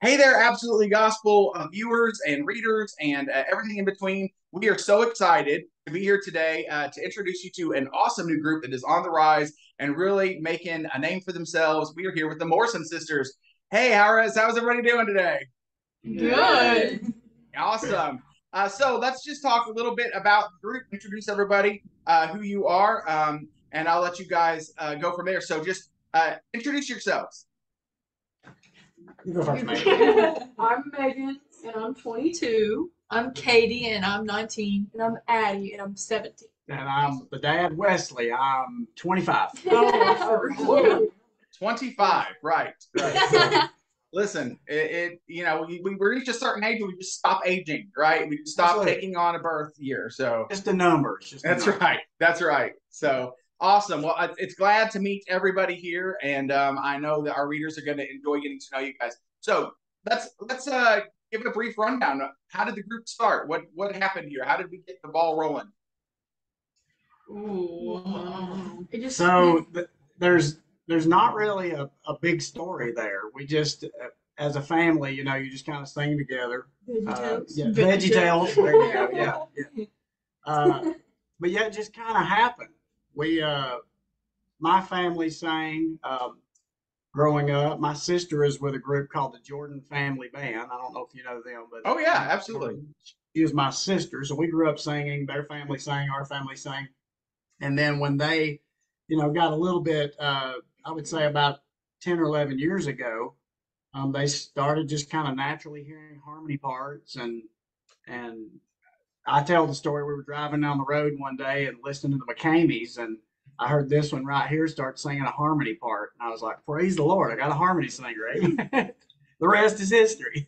Hey there, Absolutely Gospel viewers and readers and everything in between. We are so excited to be here today to introduce you to an awesome new group that is on the rise and really making a name for themselves. We are here with the Morrison Sisters. Hey, how's everybody doing today? Good. Awesome. So let's just talk a little bit about the group, introduce everybody, who you are, and I'll let you guys go from there. So just introduce yourselves. You go first, Megan. I'm Megan, and I'm 22. I'm Katie, and I'm 19. And I'm Addie, and I'm 17. And I'm the dad, Wesley. I'm 25. Oh, 25, right. So, listen, we reach a certain age and we just stop aging, right? We just stop Absolutely. taking on a birth year. So Just the numbers. that's right. That's right. So awesome. Well, it's glad to meet everybody here, and I know that our readers are going to enjoy getting to know you guys. So let's give it a brief rundown. How did the group start? What happened here? How did we get the ball rolling? Ooh. So there's not really a big story there. We just, as a family, you just kind of sing together. Yeah, Veggie Tales. There you go. Yeah. But yeah, it just kind of happened. My family sang growing up. My sister is with a group called the Jordan Family Band. I don't know if you know them, but Oh yeah, absolutely. She was my sister, so we grew up singing. Their family sang, our family sang, and then when they, got a little bit, I would say about 10 or 11 years ago, they started just kind of naturally hearing harmony parts and I tell the story. We were driving down the road one day and listening to the McCameys, and I heard this one right here start singing a harmony part, and I was like, "Praise the Lord! I got a harmony singer." The rest is history.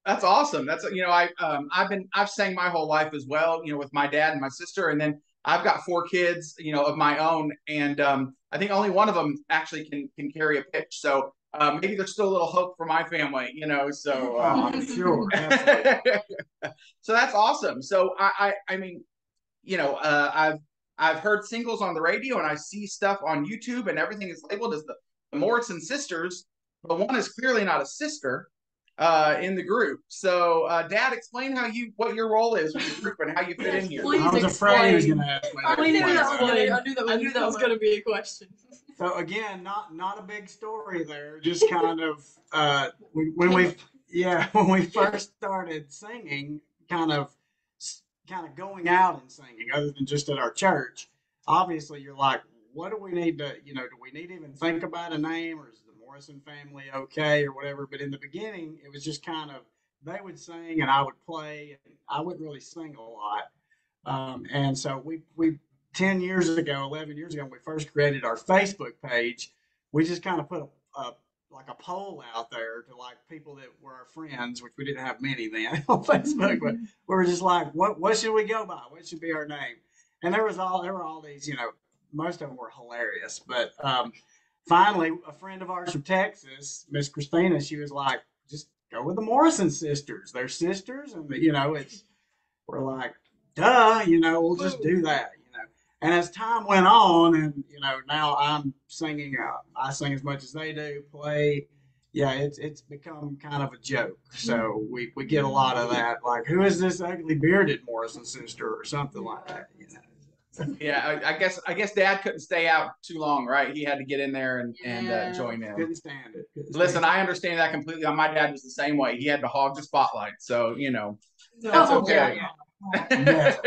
That's awesome. That's I've sang my whole life as well, with my dad and my sister, and then I've got four kids, of my own, and I think only one of them actually can carry a pitch. So maybe there's still a little hope for my family, So I'm sure. so that's awesome. So I mean, I've heard singles on the radio and I see stuff on YouTube and everything is labeled as the Morrison Sisters, but one is clearly not a sister in the group. So, Dad, explain what your role is with the group and how you fit in here. I was afraid he was going to ask me that. I knew that was going to be a question. So again, not a big story there. Just kind of when we first started singing, kind of going out and singing, other than just at our church. Obviously, you're like, what do we need to, do we need to even think about a name, or is the Morrison family okay, or whatever? But in the beginning, it was just kind of they would sing and I would play, and I wouldn't really sing a lot. And so we 10 years ago, 11 years ago, when we first created our Facebook page, we just kind of put a poll out there to like people that were our friends, which we didn't have many then on Facebook, but we were just like, what should we go by? What should be our name? And there were all these, most of them were hilarious. But finally, a friend of ours from Texas, Miss Christina, she was like, just go with the Morrison Sisters. They're sisters, and we're like, duh, we'll just do that. And as time went on, and now I'm singing. I sing as much as they do. Play, yeah. It's become kind of a joke. So we get a lot of that, like, who is this ugly bearded Morrison sister or something like that. Yeah, I guess Dad couldn't stay out too long, right? He had to get in there and join in. Couldn't stand it. Listen, I understand that completely. My dad was the same way. He had to hog the spotlight, so that's Oh, okay. Yeah.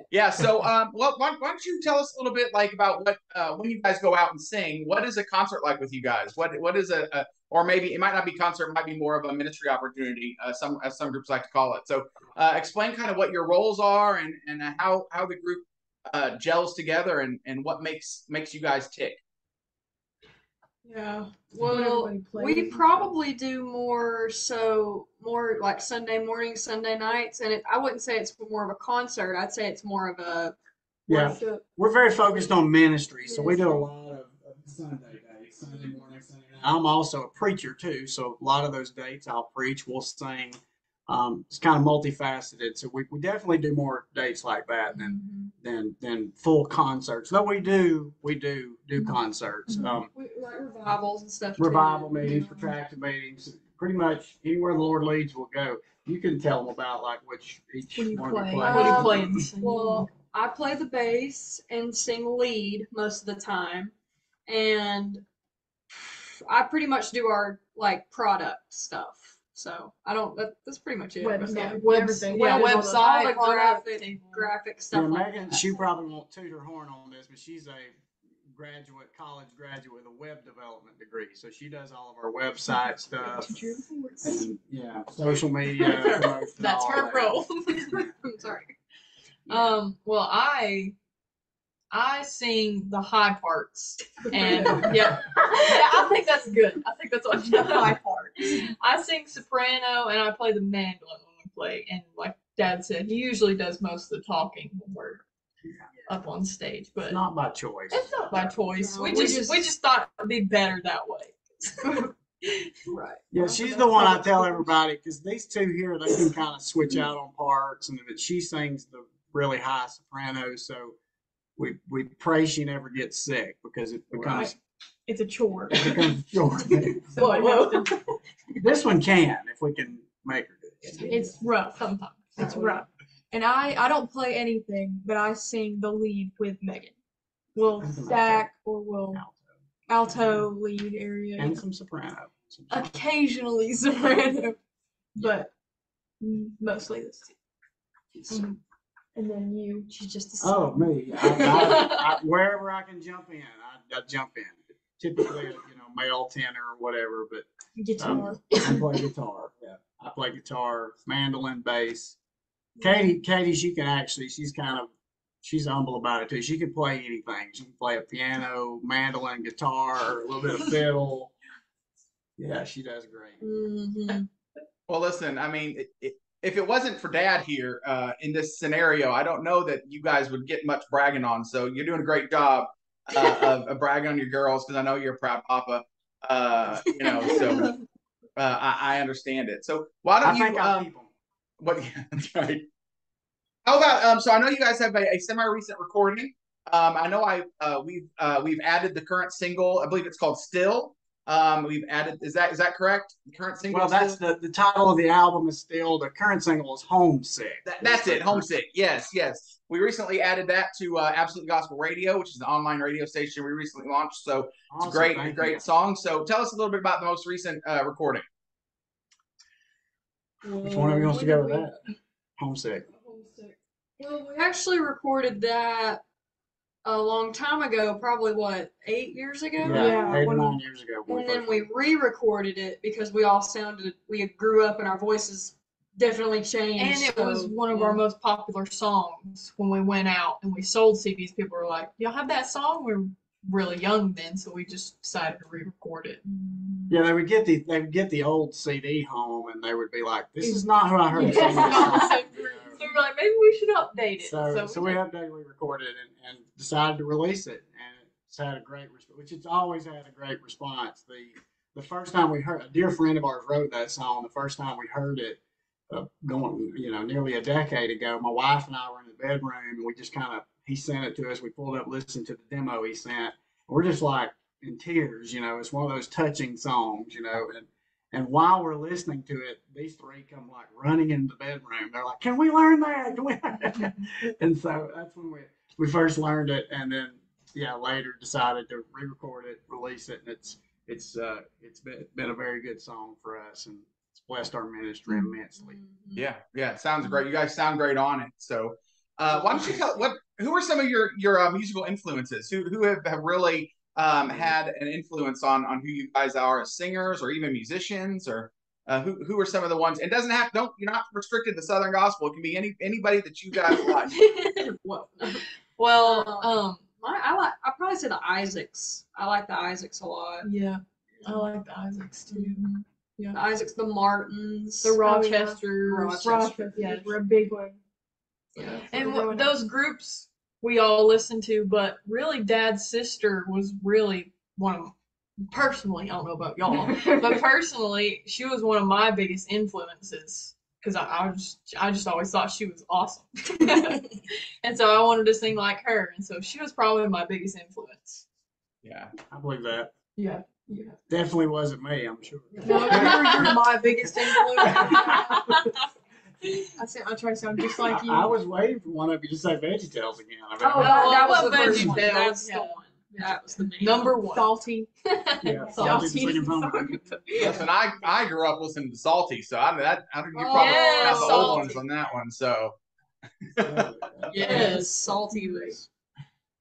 Yeah. So, why don't you tell us a little bit like about what when you guys go out and sing? What is a concert like with you guys? What is or maybe it might not be concert, it might be more of a ministry opportunity. As some groups like to call it. So, explain kind of what your roles are and how the group gels together and what makes you guys tick. Yeah. Well, we probably do more like Sunday mornings, Sunday nights, and I wouldn't say it's more of a concert. I'd say it's more of a worship. We're very focused on ministry, so we do a lot of Sunday days, Sunday morning, Sunday night. I'm also a preacher too, so a lot of those dates I'll preach, we'll sing. It's kind of multifaceted, so we definitely do more dates like that than full concerts. Though we do concerts. Like revivals and stuff. Revival meetings, protracted meetings, pretty much anywhere the Lord leads, we'll go. You can tell them about like which each What do you one play? you play. What do you play in the Um, singing? Well, I play the bass and sing lead most of the time, and I pretty much do our like product stuff. So I don't. That's pretty much it. Website. Yeah, Everything. Yeah, All the website, all the product, graphic Yeah, stuff like Megan, that. she probably won't toot her horn on this, but she's a college graduate with a web development degree. So she does all of our website stuff. And, yeah, social media. promotion, That's all her that. role. I'm sorry. Well, I sing the high parts, and yeah, I think that's good. I think that's what the high part. I sing soprano, and I play the mandolin when we play. And like Dad said, he usually does most of the talking when we're up on stage. But It's not by choice. it's not by choice. No, we we just thought it'd be better that way. Right. Yeah, she's the one I tell everybody because these two here, they can kind of switch out on parts, and that she sings the really high soprano. So we pray she never gets sick because it becomes It's a chore. it becomes short. Whoa. This one can if we can make her do it. It's rough sometimes. It's rough. And I don't play anything, but I sing the lead with Megan. We'll stack or we'll alto lead area. And some soprano. Occasionally soprano, but mostly this two. And then you, she's just a singer. Oh, me. I, wherever I can jump in, I jump in. Typically, male tenor or whatever, but Guitar. I play guitar. Yeah, I play guitar, mandolin, bass. Katie, she can actually. She's humble about it too. She can play anything. She can play a piano, mandolin, guitar, a little bit of fiddle. Yeah, she does great. Mm-hmm. Well, listen, I mean, if it wasn't for Dad here in this scenario, I don't know that you guys would get much bragging on. So you're doing a great job of bragging on your girls because I know you're a proud papa. So I understand it. So why don't you? Keep them. What? Yeah, that's right. How about so I know you guys have a semi-recent recording. I know we've added the current single. I believe it's called Still. We've added is that correct? The current single. Well, that's the title of the album is Still. The current single is Homesick. That's it. Homesick. Yes. We recently added that to Absolute Gospel Radio, which is an online radio station we recently launched. So it's Awesome, a great song. So tell us a little bit about the most recent recording. Which one of you wants to go with that? Homesick. Well, we actually recorded that a long time ago, probably 8 years ago? Yeah, 8 or 9 years ago. And then we re-recorded it because we grew up and our voices definitely changed. And it was one of our most popular songs when we went out and we sold CDs. People were like, "Y'all have that song?" We were really young then, so we just decided to re-record it. Yeah, they would get the old CD home and they would be like, "This is not who I heard sing this song." So we were like, maybe we should update it. So we updated, we recorded it and decided to release it, and it's had a great response, which it's always had a great response. The first time we heard, a dear friend of ours wrote that song. The first time we heard it, going nearly a decade ago, my wife and I were in the bedroom and we just he sent it to us. We pulled up, listened to the demo he sent. And we're just like in tears. It's one of those touching songs, and while we're listening to it, these three come like running into the bedroom. They're like, "Can we learn that? Can we learn that?" And so that's when we first learned it, and then later decided to re-record it, release it, and it's been a very good song for us, and it's blessed our ministry immensely. Yeah, sounds great. You guys sound great on it. So why don't you tell who are some of your musical influences? Who have really had an influence on who you guys are as singers or even musicians, or who are some of the ones? It doesn't have you're not restricted to Southern gospel. It can be anybody that you guys like. Well, I probably say the Isaacs. I like the Isaacs a lot. yeah, I like the Isaacs too. The Isaacs, the Martins, The Rochesters. Rochester. Yeah, We're a big one. Yeah. And those groups we all listened to, but really Dad's sister was really one of, personally, I don't know about y'all, but personally, she was one of my biggest influences because I just always thought she was awesome. And so I wanted to sing like her. And so she was probably my biggest influence. Yeah, I believe that. Yeah. Definitely wasn't me, I'm sure. No, you're my biggest influence. I try to sound just like you. I was waiting for one of you to say VeggieTales again. I mean, Oh, that was well, the first one. VeggieTales, That's the yeah. one. That was the main Number one. one. Salty. yeah, Salty. singing home. Listen, I grew up listening to Salty, so I think you Oh, probably yeah, got the old ones Salty. on that one. So Yes, salty was.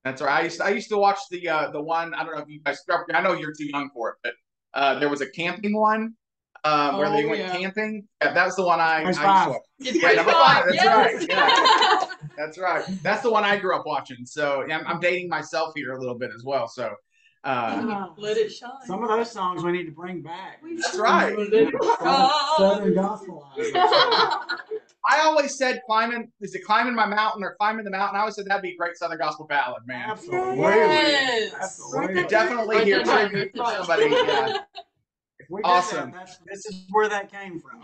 that's right. I used to watch the one. I don't know if you guys. I know you're too young for it, but there was a camping one where they went camping. Yeah, that's the one I used to watch. Yeah, number 5. That's right. Yeah, that's right. That's the one I grew up watching. So yeah, I'm dating myself here a little bit as well. So Let it shine. Some of those songs we need to bring back. that's right. Southern gospel. I always said is it climbing my mountain or climbing the mountain? I always said that'd be a great Southern gospel ballad, man. Absolutely. Yes. Absolutely. Definitely hear tribute to somebody. Yeah. We Awesome. This is where that came from.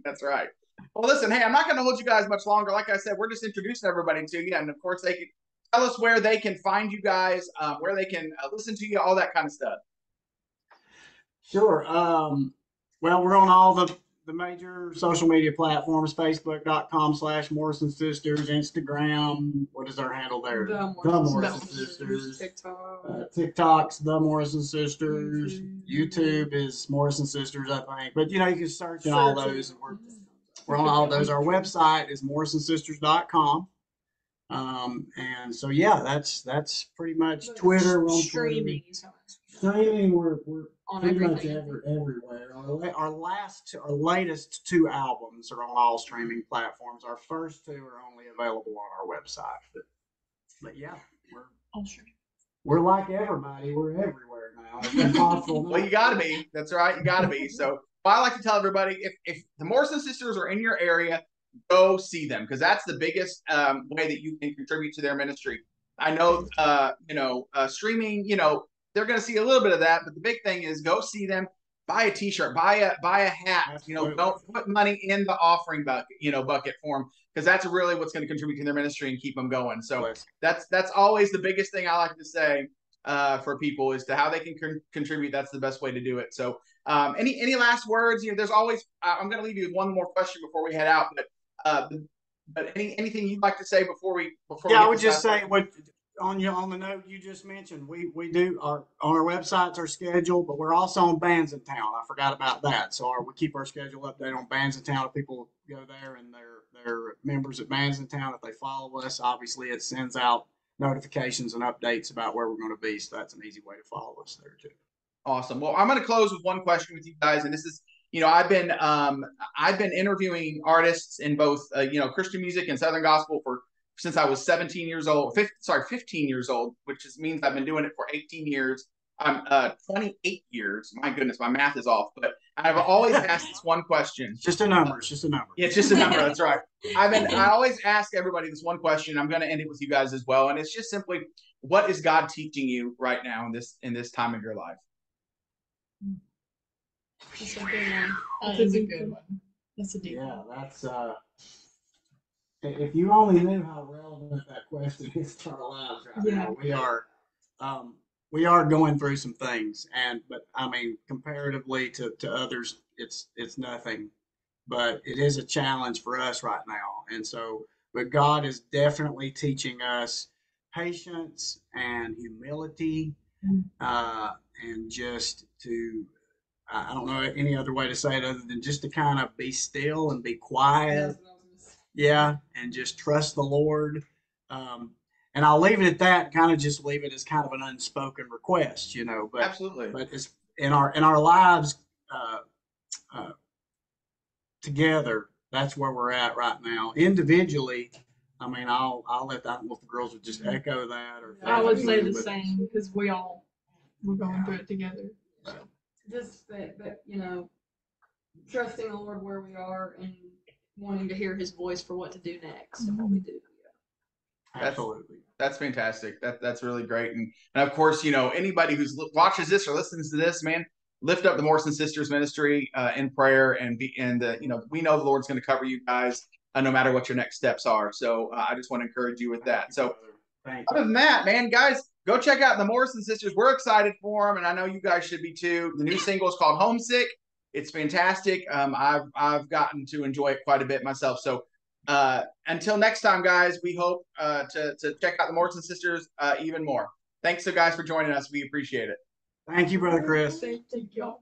That's right. Well, listen, hey, I'm not going to hold you guys much longer. Like I said, we're just introducing everybody to you. And of course, they can tell us where they can find you guys, where they can listen to you, all that kind of stuff. Sure. Well, we're on all the major social media platforms, facebook.com/Morrison Sisters, Instagram. What is our handle there? The Morrison Sisters. TikTok. TikTok's The Morrison Sisters. YouTube is Morrison Sisters, I think. But, you can search in all those. And we're on all those. Our website is morrisonsisters.com. And so, yeah, that's pretty much Twitter. We're on Streaming. Streaming, we're On pretty much everything. everywhere. Our latest 2 albums are on all streaming platforms. Our first 2 are only available on our website. But yeah, we're like everybody. We're everywhere now. It's impossible. Well, you got to be. That's right. You got to be. So I like to tell everybody, if the Morrison Sisters are in your area, go see them, because that's the biggest way that you can contribute to their ministry. I know, streaming, they're going to see a little bit of that, but the big thing is go see them, buy a T-shirt, buy a hat. Absolutely. Don't put money in the offering bucket for them, because that's really what's going to contribute to their ministry and keep them going. So that's always the biggest thing I like to say for people, is to how they can contribute. That's the best way to do it. So any last words? There's always. I'm going to leave you with one more question before we head out, but anything you'd like to say before we? Yeah, I would just say what. On the note you just mentioned, we do on our websites our schedule, but we're also on Bands in Town. I forgot about that. So we keep our schedule updated on Bands in Town. If people go there and they're members at Bands in Town, if they follow us, obviously it sends out notifications and updates about where we're going to be. So that's an easy way to follow us there too. Awesome. Well, I'm going to close with one question with you guys, and this is, I've been interviewing artists in both Christian music and Southern gospel since I was 17 years old, 15 years old, which means I've been doing it for 18 years. I'm 28 years. My goodness, my math is off. But I've always asked this one question. It's just a number. It's just a number. Yeah, it's just a number. That's right. I always ask everybody this one question. I'm going to end it with you guys as well. And it's just simply, what is God teaching you right now in this time of your life? That's a good one. That is a good one. That's a deep one. Yeah, that's if you only knew how relevant that question is to our lives right now. We are going through some things, but I mean, comparatively to others, it's nothing, but it is a challenge for us right now. And so, but God is definitely teaching us patience and humility, and just to, I don't know any other way to say it other than just to kind of be still and be quiet. Yeah, and just trust the Lord. And I'll leave it at that. Kind of just leave it as kind of an unspoken request, But absolutely. But it's in our lives together. That's where we're at right now. Individually, I mean, I'll let that. If the girls would just echo that, or I would say the same, because we're going through it together. So. Just that trusting the Lord where we are and wanting to hear His voice for what to do next and what we do. Absolutely. That's fantastic. That's really great. And of course, anybody who's watches this or listens to this, man, lift up the Morrison Sisters ministry in prayer, and we know the Lord's going to cover you guys no matter what your next steps are. So I just want to encourage you with that. So other than that, man, guys, go check out the Morrison Sisters. We're excited for them, and I know you guys should be too. The new single is called Homesick. It's fantastic. I've gotten to enjoy it quite a bit myself. So until next time, guys, we hope to check out the Morrison Sisters even more. Thanks, so guys, for joining us. We appreciate it. Thank you, Brother Chris. Thank you.